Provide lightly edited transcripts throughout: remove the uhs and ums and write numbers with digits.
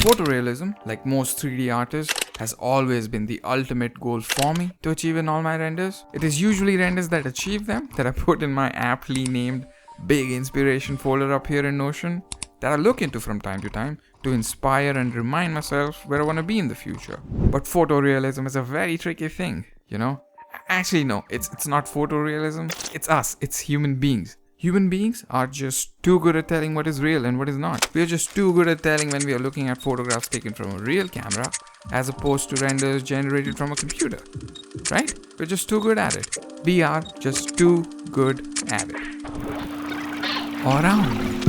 Photorealism, like most 3D artists, has always been the ultimate goal for me to achieve in all my renders. It is usually renders that achieve them that I put in my aptly named big inspiration folder up here in Notion that I look into from time to time to inspire and remind myself where I want to be in the future. But photorealism is a very tricky thing, you know? Actually, no, it's not photorealism, it's us, it's human beings. Human beings are just too good at telling what is real and what is not. We are just too good at telling when we are looking at photographs taken from a real camera as opposed to renders generated from a computer. Right? We're just too good at it. We are just too good at it. Or around.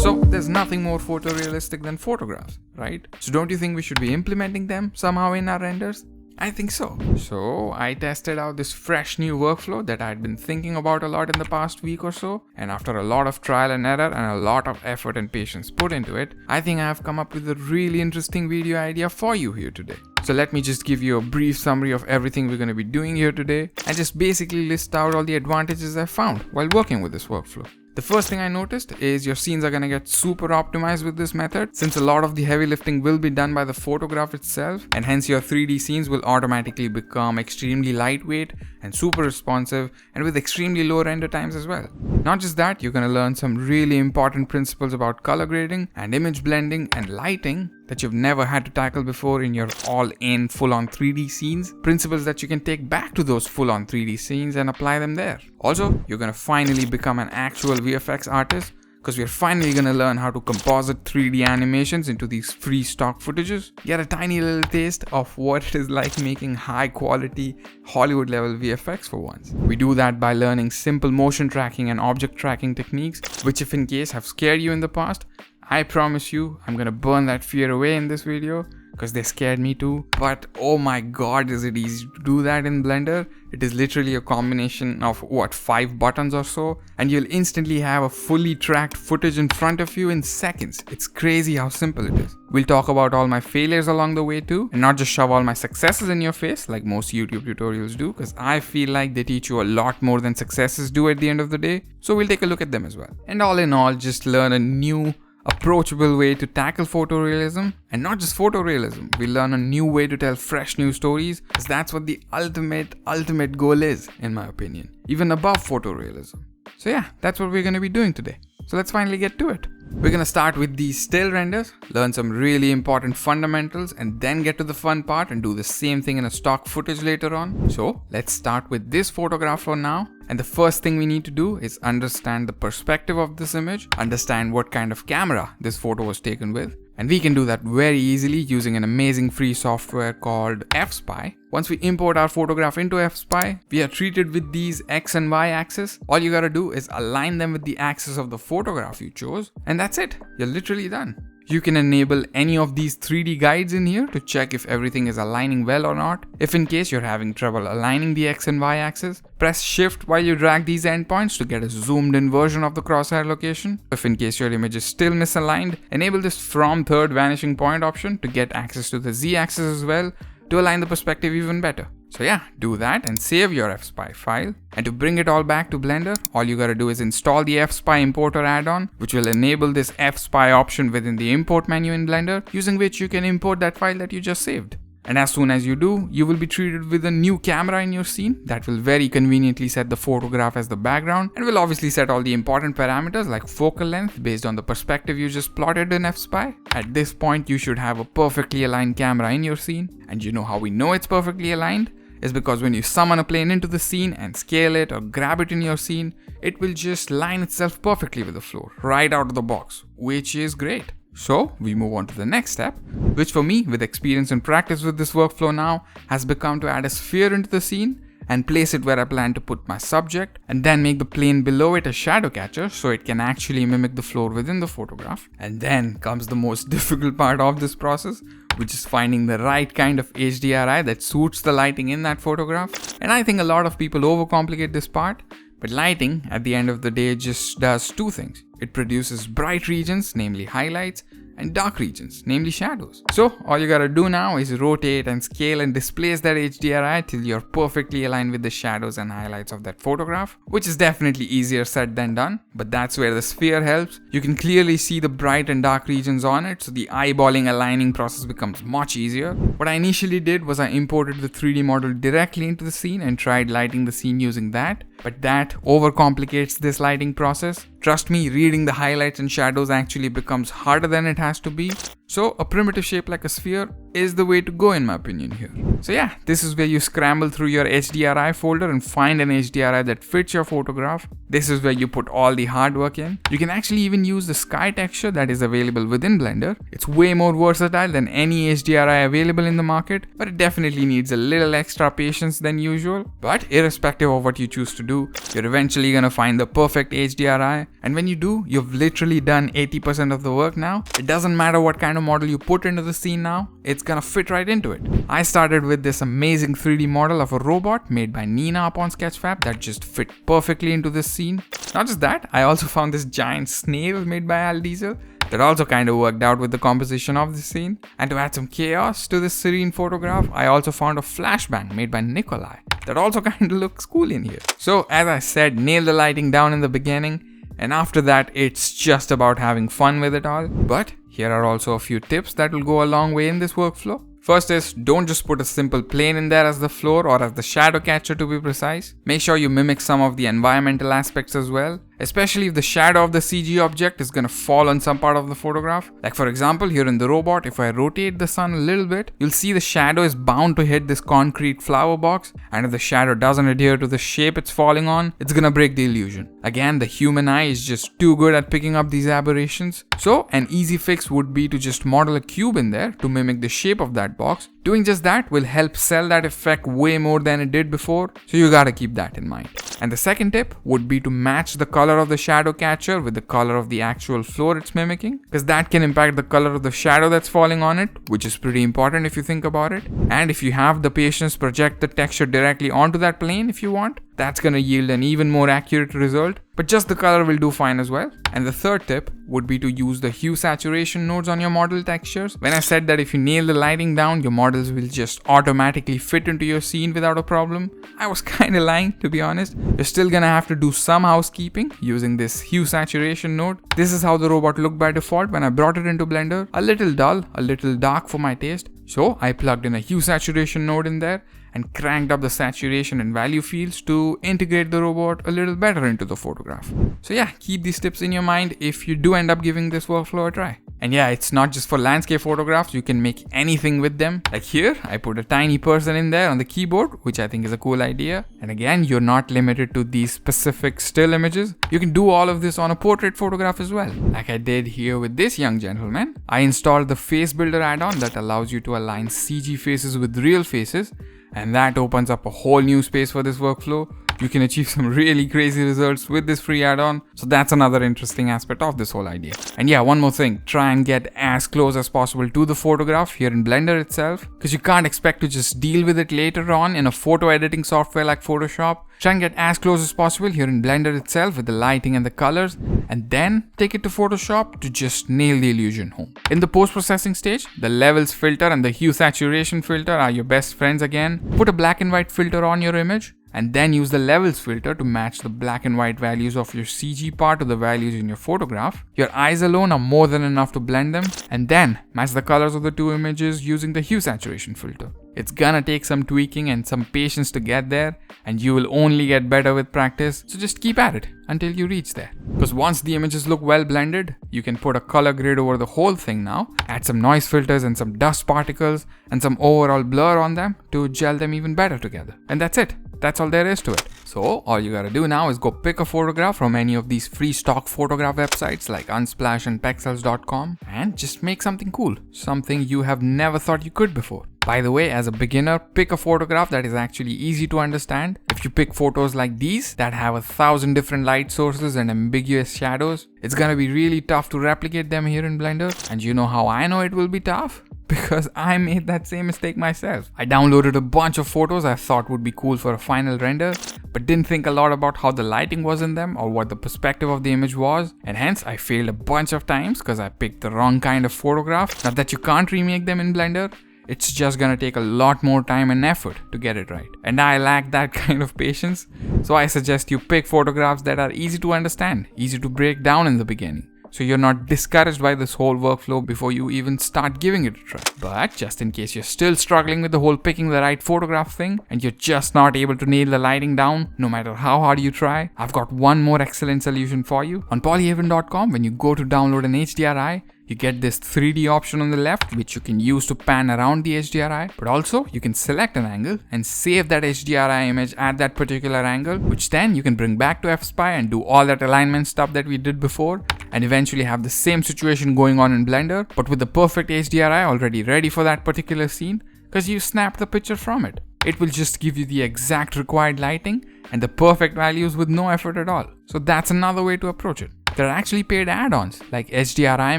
So there's nothing more photorealistic than photographs, right? So don't you think we should be implementing them somehow in our renders? I think so. So I tested out this fresh new workflow that I'd been thinking about a lot in the past week or so, and after a lot of trial and error and a lot of effort and patience put into it, I think I have come up with a really interesting video idea for you here today. So let me just give you a brief summary of everything we're going to be doing here today and just basically list out all the advantages I found while working with this workflow. The first thing I noticed is your scenes are gonna get super optimized with this method, since a lot of the heavy lifting will be done by the photograph itself, and hence your 3D scenes will automatically become extremely lightweight and super responsive and with extremely low render times as well. Not just that, you're gonna learn some really important principles about color grading and image blending and lighting that you've never had to tackle before in your all-in full-on 3D scenes, principles that you can take back to those full-on 3D scenes and apply them there. Also, you're gonna finally become an actual VFX artist, because we're finally gonna learn how to composite 3D animations into these free stock footages. Get a tiny little taste of what it is like making high quality Hollywood level VFX for once. We do that by learning simple motion tracking and object tracking techniques, which if in case have scared you in the past, I promise you I'm gonna burn that fear away in this video, because they scared me too. But oh my god, is it easy to do that in Blender. It is literally a combination of 5 buttons or so, and you'll instantly have a fully tracked footage in front of you in seconds. It's crazy how simple it is. We'll talk about all my failures along the way too, and not just shove all my successes in your face like most YouTube tutorials do, because I feel like they teach you a lot more than successes do at the end of the day. So we'll take a look at them as well. And all in all, just learn a new approachable way to tackle photorealism, and not just photorealism, we learn a new way to tell fresh new stories, because that's what the ultimate goal is, in my opinion, even above photorealism. So yeah, that's what we're going to be doing today. So let's finally get to it. We're going to start with these still renders, learn some really important fundamentals, and then get to the fun part and do the same thing in a stock footage later on. So let's start with this photograph for now. And the first thing we need to do is understand the perspective of this image, understand what kind of camera this photo was taken with. And we can do that very easily using an amazing free software called F-Spy. Once we import our photograph into F-Spy, we are treated with these X and Y axis. All you gotta do is align them with the axis of the photograph you chose, and that's it. You're literally done. You can enable any of these 3D guides in here to check if everything is aligning well or not. If in case you're having trouble aligning the X and Y axis, press Shift while you drag these endpoints to get a zoomed in version of the crosshair location. If in case your image is still misaligned, enable this From Third Vanishing Point option to get access to the Z axis as well to align the perspective even better. So yeah, do that and save your F-Spy file. And to bring it all back to Blender, all you gotta do is install the F-Spy importer add-on, which will enable this F-Spy option within the import menu in Blender, using which you can import that file that you just saved. And as soon as you do, you will be treated with a new camera in your scene that will very conveniently set the photograph as the background, and will obviously set all the important parameters like focal length based on the perspective you just plotted in F-Spy. At this point, you should have a perfectly aligned camera in your scene. And you know how we know it's perfectly aligned? Is because when you summon a plane into the scene and scale it or grab it in your scene, it will just line itself perfectly with the floor right out of the box, which is great. So we move on to the next step, which for me, with experience and practice with this workflow now, has become to add a sphere into the scene and place it where I plan to put my subject, and then make the plane below it a shadow catcher so it can actually mimic the floor within the photograph. And then comes the most difficult part of this process, which is finding the right kind of HDRI that suits the lighting in that photograph. And I think a lot of people overcomplicate this part, but lighting at the end of the day just does two things. It produces bright regions, namely highlights, and dark regions, namely shadows. So all you gotta do now is rotate and scale and displace that HDRI till you're perfectly aligned with the shadows and highlights of that photograph, which is definitely easier said than done, but that's where the sphere helps. You can clearly see the bright and dark regions on it, so the eyeballing aligning process becomes much easier. What I initially did was I imported the 3D model directly into the scene and tried lighting the scene using that, but that overcomplicates this lighting process. Trust me, reading the highlights and shadows actually becomes harder than it has to be. So a primitive shape like a sphere is the way to go in my opinion here. So yeah, this is where you scramble through your HDRI folder and find an HDRI that fits your photograph. This is where you put all the hard work in. You can actually even use the sky texture that is available within Blender. It's way more versatile than any HDRI available in the market, but it definitely needs a little extra patience than usual. But irrespective of what you choose to do, you're eventually gonna find the perfect HDRI. And when you do, you've literally done 80% of the work now. It doesn't matter what kind of model you put into the scene now, it's gonna fit right into it. I started with this amazing 3D model of a robot made by Nina upon Sketchfab that just fit perfectly into this scene. Not just that, I also found this giant snail made by Al Diesel that also kind of worked out with the composition of the scene. And to add some chaos to this Serene photograph, I also found a flashbang made by Nikolai that also kind of looks cool in here. So as I said, nail the lighting down in the beginning, and after that it's just about having fun with it all. But here are also a few tips that will go a long way in this workflow. First is, don't just put a simple plane in there as the floor or as the shadow catcher to be precise. Make sure you mimic some of the environmental aspects as well, especially if the shadow of the CG object is gonna fall on some part of the photograph. Like for example, here in the robot, if I rotate the sun a little bit, you'll see the shadow is bound to hit this concrete flower box, and if the shadow doesn't adhere to the shape it's falling on, it's gonna break the illusion. Again, the human eye is just too good at picking up these aberrations. So an easy fix would be to just model a cube in there to mimic the shape of that box. Doing just that will help sell that effect way more than it did before, so you gotta keep that in mind. And the second tip would be to match the color of the shadow catcher with the color of the actual floor it's mimicking, because that can impact the color of the shadow that's falling on it, which is pretty important if you think about it. And if you have the patience, project the texture directly onto that plane if you want. That's gonna yield an even more accurate result, but just the color will do fine as well. And the third tip would be to use the hue saturation nodes on your model textures. When I said that if you nail the lighting down, your models will just automatically fit into your scene without a problem, I was kinda lying, to be honest. You're still gonna have to do some housekeeping using this hue saturation node. This is how the robot looked by default when I brought it into Blender. A little dull, a little dark for my taste. So I plugged in a hue saturation node in there and cranked up the saturation and value fields to integrate the robot a little better into the photograph. So yeah, keep these tips in your mind if you do end up giving this workflow a try. And yeah, it's not just for landscape photographs, you can make anything with them. Like here, I put a tiny person in there on the keyboard, which I think is a cool idea. And again, you're not limited to these specific still images. You can do all of this on a portrait photograph as well. Like I did here with this young gentleman. I installed the Face Builder add-on that allows you to align CG faces with real faces, and that opens up a whole new space for this workflow. You can achieve some really crazy results with this free add-on, so that's another interesting aspect of this whole idea. And yeah, one more thing, try and get as close as possible to the photograph here in Blender itself, because you can't expect to just deal with it later on in a photo editing software like Photoshop. Try and get as close as possible here in Blender itself with the lighting and the colors, and then take it to Photoshop to just nail the illusion home. In the post-processing stage, the levels filter and the hue saturation filter are your best friends again. Put a black and white filter on your image, and then use the levels filter to match the black and white values of your CG part to the values in your photograph. Your eyes alone are more than enough to blend them, and then match the colors of the two images using the hue saturation filter. It's gonna take some tweaking and some patience to get there, and you will only get better with practice, so just keep at it until you reach there. Because once the images look well blended, you can put a color grade over the whole thing now, add some noise filters and some dust particles and some overall blur on them to gel them even better together. And that's it. That's all there is to it. So all you gotta do now is go pick a photograph from any of these free stock photograph websites like Unsplash and Pexels.com and just make something cool, something you have never thought you could before. By the way, as a beginner, pick a photograph that is actually easy to understand. If you pick photos like these that have 1,000 different light sources and ambiguous shadows, it's gonna be really tough to replicate them here in Blender. And you know how I know it will be tough? because I made that same mistake myself. I downloaded a bunch of photos I thought would be cool for a final render, but didn't think a lot about how the lighting was in them or what the perspective of the image was, and hence I failed a bunch of times because I picked the wrong kind of photograph. Not that you can't remake them in Blender, it's just gonna take a lot more time and effort to get it right. And I lack that kind of patience, so I suggest you pick photographs that are easy to understand, easy to break down in the beginning, so you're not discouraged by this whole workflow before you even start giving it a try. But just in case you're still struggling with the whole picking the right photograph thing, and you're just not able to nail the lighting down, no matter how hard you try, I've got one more excellent solution for you. On polyhaven.com, when you go to download an HDRI, you get this 3D option on the left, which you can use to pan around the HDRI, but also you can select an angle and save that HDRI image at that particular angle, which then you can bring back to FSpy and do all that alignment stuff that we did before, and eventually have the same situation going on in Blender, but with the perfect HDRI already ready for that particular scene, because you snapped the picture from it. It will just give you the exact required lighting and the perfect values with no effort at all. So that's another way to approach it. There are actually paid add-ons like HDRI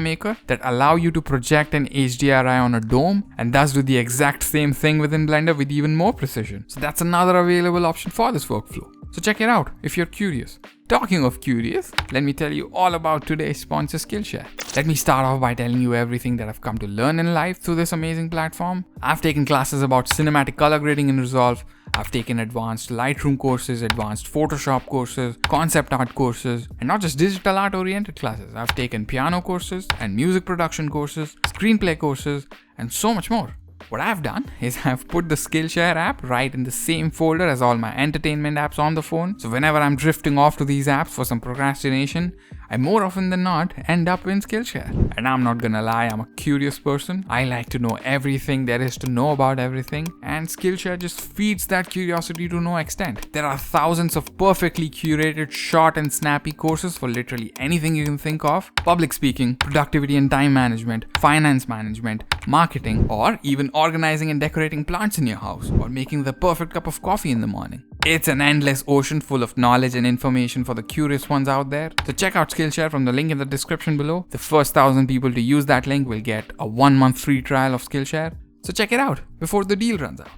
Maker that allow you to project an HDRI on a dome and thus do the exact same thing within Blender with even more precision. So that's another available option for this workflow. So check it out if you're curious. Talking of curious, let me tell you all about today's sponsor, Skillshare. Let me start off by telling you everything that I've come to learn in life through this amazing platform. I've taken classes about cinematic color grading in Resolve. I've taken advanced Lightroom courses, advanced Photoshop courses, concept art courses, and not just digital art oriented classes. I've taken piano courses and music production courses, screenplay courses, and so much more. What I've done is I've put the Skillshare app right in the same folder as all my entertainment apps on the phone. So whenever I'm drifting off to these apps for some procrastination, I more often than not end up in Skillshare. And I'm not gonna lie, I'm a curious person. I like to know everything there is to know about everything, and Skillshare just feeds that curiosity to no extent. There are thousands of perfectly curated, short and snappy courses for literally anything you can think of: public speaking, productivity and time management, finance management, marketing, or even organizing and decorating plants in your house, or making the perfect cup of coffee in the morning. It's an endless ocean full of knowledge and information for the curious ones out there. So check out Skillshare from the link in the description below. The first 1,000 people to use that link will get a 1-month free trial of Skillshare. So check it out before the deal runs out.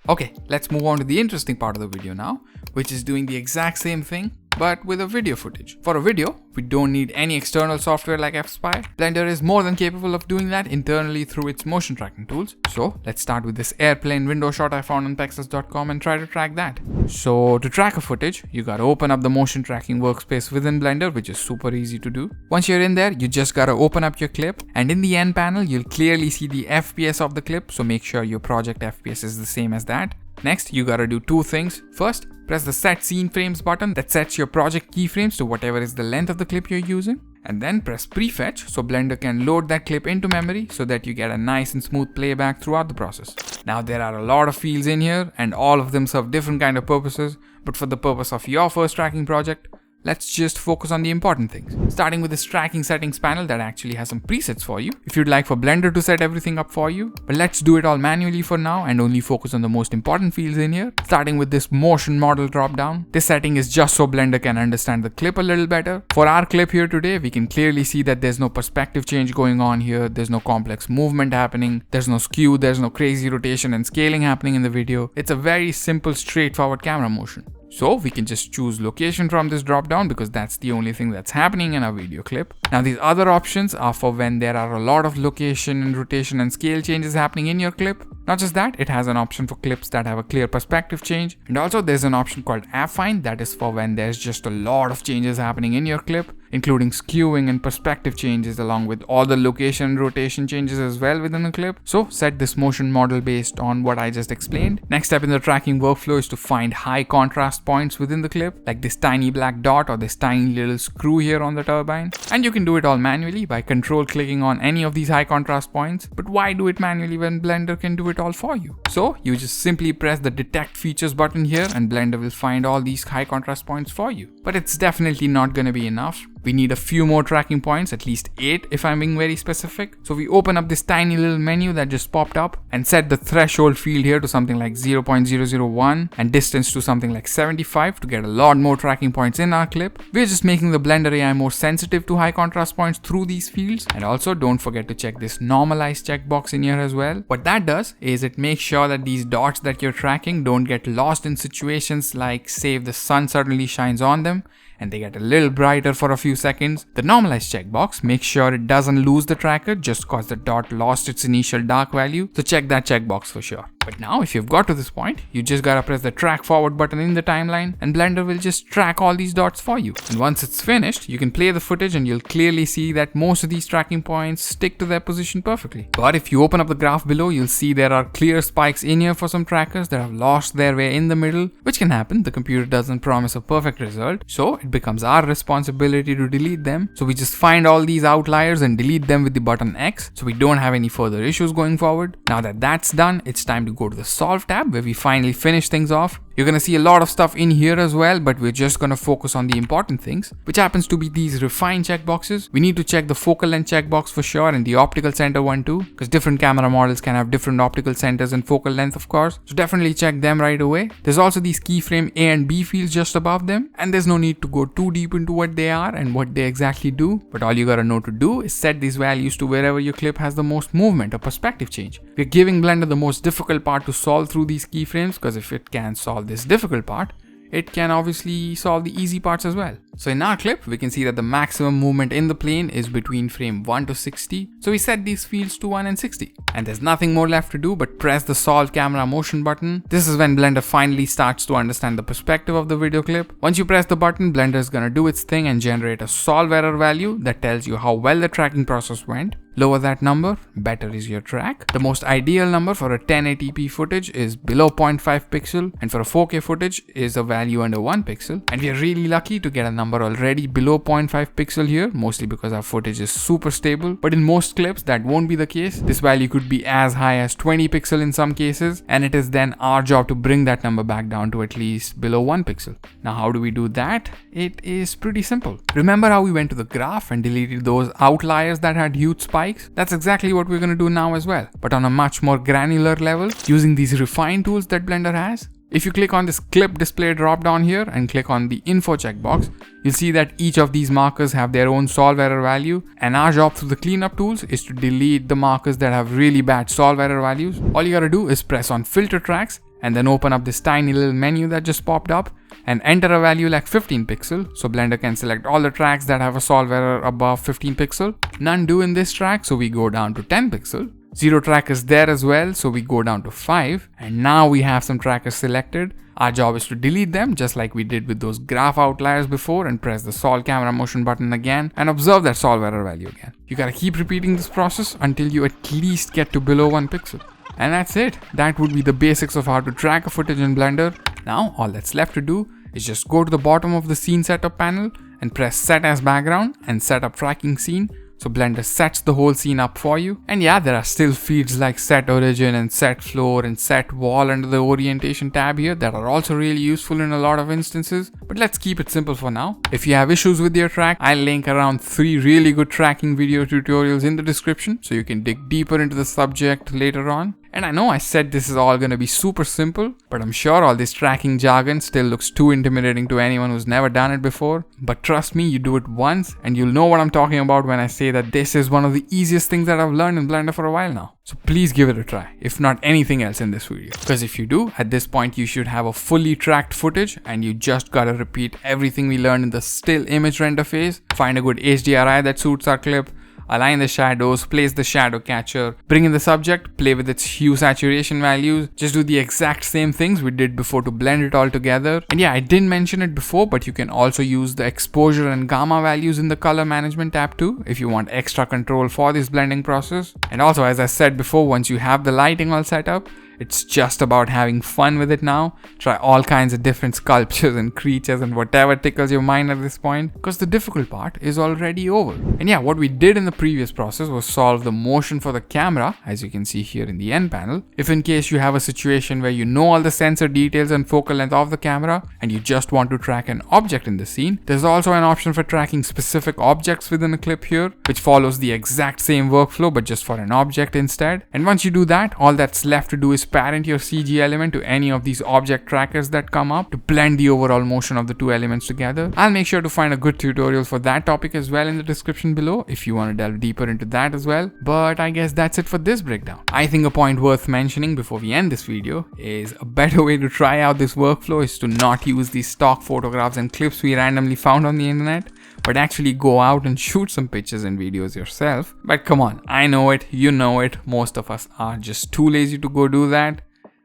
Okay, let's move on to the interesting part of the video now, which is doing the exact same thing but with a video footage. For a video, we don't need any external software like FSpy. Blender is more than capable of doing that internally through its motion tracking tools. So let's start with this airplane window shot I found on pexels.com and try to track that. So to track a footage, you gotta open up the motion tracking workspace within Blender, which is super easy to do. Once you're in there, you just gotta open up your clip, and in the end panel, you'll clearly see the FPS of the clip, so make sure your project FPS is the same as that. Next, you gotta do two things. First, press the Set Scene Frames button that sets your project keyframes to whatever is the length of the clip you're using. And then press Prefetch so Blender can load that clip into memory so that you get a nice and smooth playback throughout the process. Now there are a lot of fields in here and all of them serve different kind of purposes, but for the purpose of your first tracking project, let's just focus on the important things. Starting with this tracking settings panel that actually has some presets for you if you'd like for Blender to set everything up for you. But let's do it all manually for now and only focus on the most important fields in here. Starting with this motion model drop down. This setting is just so Blender can understand the clip a little better. For our clip here today, we can clearly see that there's no perspective change going on here. There's no complex movement happening. There's no skew. There's no crazy rotation and scaling happening in the video. It's a very simple, straightforward camera motion. So we can just choose location from this drop down because that's the only thing that's happening in our video clip. Now these other options are for when there are a lot of location and rotation and scale changes happening in your clip. Not just that, it has an option for clips that have a clear perspective change. And also there's an option called Affine that is for when there's just a lot of changes happening in your clip, including skewing and perspective changes along with all the location and rotation changes as well within the clip. So set this motion model based on what I just explained. Next step in the tracking workflow is to find high contrast points within the clip, like this tiny black dot or this tiny little screw here on the turbine. And you can do it all manually by control clicking on any of these high contrast points. But why do it manually when Blender can do it all for you? So you just simply press the detect features button here and Blender will find all these high contrast points for you. But it's definitely not going to be enough. We need a few more tracking points, at least 8 if I'm being very specific. So we open up this tiny little menu that just popped up and set the threshold field here to something like 0.001 and distance to something like 75 to get a lot more tracking points in our clip. We're just making the Blender AI more sensitive to high contrast points through these fields. And also don't forget to check this normalize checkbox in here as well. What that does is it makes sure that these dots that you're tracking don't get lost in situations like, say, if the sun suddenly shines on them and they get a little brighter for a few seconds. The normalize checkbox makes sure it doesn't lose the tracker just cause the dot lost its initial dark value, so check that checkbox for sure. But now if you've got to this point, you just gotta press the track forward button in the timeline and Blender will just track all these dots for you. And once it's finished, you can play the footage and you'll clearly see that most of these tracking points stick to their position perfectly. But if you open up the graph below, you'll see there are clear spikes in here for some trackers that have lost their way in the middle, which can happen. The computer doesn't promise a perfect result, so it becomes our responsibility to delete them. So we just find all these outliers and delete them with the button X, so we don't have any further issues going forward. Now that that's done, it's time to go to the Solve tab where we finally finish things off. You're gonna see a lot of stuff in here as well, but we're just gonna focus on the important things, which happens to be these refine checkboxes. We need to check the focal length checkbox for sure and the optical center one too, because different camera models can have different optical centers and focal length of course, so definitely check them right away. There's also these keyframe A and B fields just above them, and there's no need to go too deep into what they are and what they exactly do, but all you gotta know to do is set these values to wherever your clip has the most movement or perspective change. We're giving Blender the most difficult part to solve through these keyframes, because if it can solve this difficult part, it can obviously solve the easy parts as well. So in our clip, we can see that the maximum movement in the plane is between frame 1 to 60. So we set these fields to 1 and 60. And there's nothing more left to do but press the solve camera motion button. This is when Blender finally starts to understand the perspective of the video clip. Once you press the button, Blender is gonna do its thing and generate a solve error value that tells you how well the tracking process went. Lower that number, better is your track. The most ideal number for a 1080p footage is below 0.5 pixel, and for a 4K footage is a value under 1 pixel. And we are really lucky to get a number already below 0.5 pixel here, mostly because our footage is super stable. But in most clips, that won't be the case. This value could be as high as 20 pixel in some cases, and it is then our job to bring that number back down to at least below 1 pixel. Now, how do we do that? It is pretty simple. Remember how we went to the graph and deleted those outliers that had huge spikes? That's exactly what we're going to do now as well, but on a much more granular level using these refine tools that Blender has. If you click on this clip display drop down here and click on the info checkbox, you'll see that each of these markers have their own solve error value, and our job through the cleanup tools is to delete the markers that have really bad solve error values. All you gotta do is press on filter tracks and then open up this tiny little menu that just popped up and enter a value like 15 pixel, so Blender can select all the tracks that have a solve error above 15 pixel. None do in this track, so we go down to 10 pixel. Zero track is there as well, so we go down to 5, and now we have some trackers selected. Our job is to delete them just like we did with those graph outliers before, and press the solve camera motion button again and observe that solve error value again. You gotta keep repeating this process until you at least get to below 1 pixel. And that's it. That would be the basics of how to track a footage in Blender. Now all that's left to do is just go to the bottom of the scene setup panel and press set as background and set up tracking scene. So Blender sets the whole scene up for you. And yeah, there are still fields like set origin and set floor and set wall under the orientation tab here that are also really useful in a lot of instances. But let's keep it simple for now. If you have issues with your track, I'll link around 3 really good tracking video tutorials in the description so you can dig deeper into the subject later on. And I know I said this is all gonna be super simple, but I'm sure all this tracking jargon still looks too intimidating to anyone who's never done it before. But trust me, you do it once and you'll know what I'm talking about when I say that this is one of the easiest things that I've learned in Blender for a while now. So please give it a try, if not anything else in this video. Because if you do, at this point you should have a fully tracked footage and you just gotta repeat everything we learned in the still image render phase. Find a good HDRI that suits our clip, align the shadows, place the shadow catcher, bring in the subject, play with its hue saturation values, just do the exact same things we did before to blend it all together. And yeah, I didn't mention it before, but you can also use the exposure and gamma values in the color management tab too, if you want extra control for this blending process. And also, as I said before, once you have the lighting all set up, It's just about having fun with it now. Try all kinds of different sculptures and creatures and whatever tickles your mind at this point, because the difficult part is already over. And yeah, what we did in the previous process was solve the motion for the camera, as you can see here in the end panel. If in case you have a situation where you know all the sensor details and focal length of the camera and you just want to track an object in the scene, there's also an option for tracking specific objects within a clip here, which follows the exact same workflow but just for an object instead. And once you do that, all that's left to do is parent your CG element to any of these object trackers that come up to blend the overall motion of the two elements together. I'll make sure to find a good tutorial for that topic as well in the description below if you want to delve deeper into that as well. But I guess that's it for this breakdown. I think a point worth mentioning before we end this video is a better way to try out this workflow is to not use these stock photographs and clips we randomly found on the internet, but actually go out and shoot some pictures and videos yourself. But come on, I know it, you know it, most of us are just too lazy to go do that.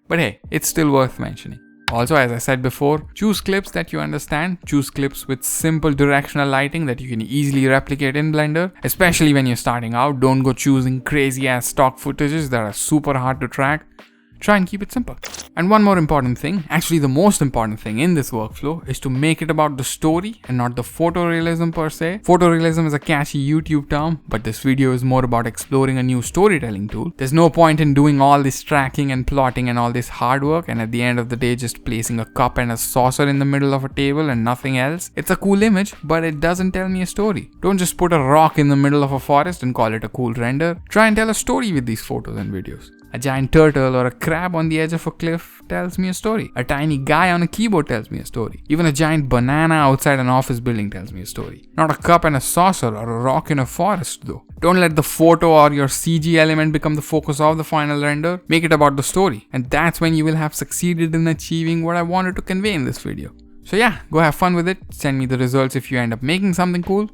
But hey, it's still worth mentioning. Also, as I said before, choose clips that you understand, choose clips with simple directional lighting that you can easily replicate in Blender, especially when you're starting out. Don't go choosing crazy ass stock footages that are super hard to track. Try and keep it simple. And one more important thing, actually the most important thing in this workflow, is to make it about the story and not the photorealism per se. Photorealism is a catchy YouTube term, but this video is more about exploring a new storytelling tool. There's no point in doing all this tracking and plotting and all this hard work and at the end of the day just placing a cup and a saucer in the middle of a table and nothing else. It's a cool image, but it doesn't tell me a story. Don't just put a rock in the middle of a forest and call it a cool render. Try and tell a story with these photos and videos. A giant turtle or a crab on the edge of a cliff tells me a story. A tiny guy on a keyboard tells me a story. Even a giant banana outside an office building tells me a story. Not a cup and a saucer or a rock in a forest though. Don't let the photo or your CG element become the focus of the final render. Make it about the story. And that's when you will have succeeded in achieving what I wanted to convey in this video. So yeah, go have fun with it. Send me the results if you end up making something cool.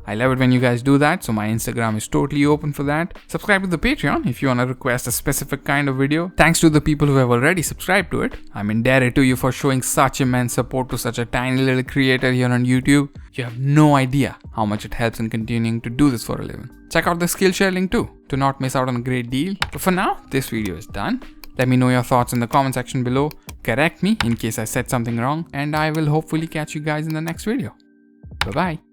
I love it when you guys do that, so my Instagram is totally open for that. Subscribe to the Patreon if you want to request a specific kind of video. Thanks to the people who have already subscribed to it. I'm indebted to you for showing such immense support to such a tiny little creator here on YouTube. You have no idea how much it helps in continuing to do this for a living. Check out the Skillshare link too, to not miss out on a great deal. But for now, this video is done. Let me know your thoughts in the comment section below. Correct me in case I said something wrong, and I will hopefully catch you guys in the next video. Bye bye.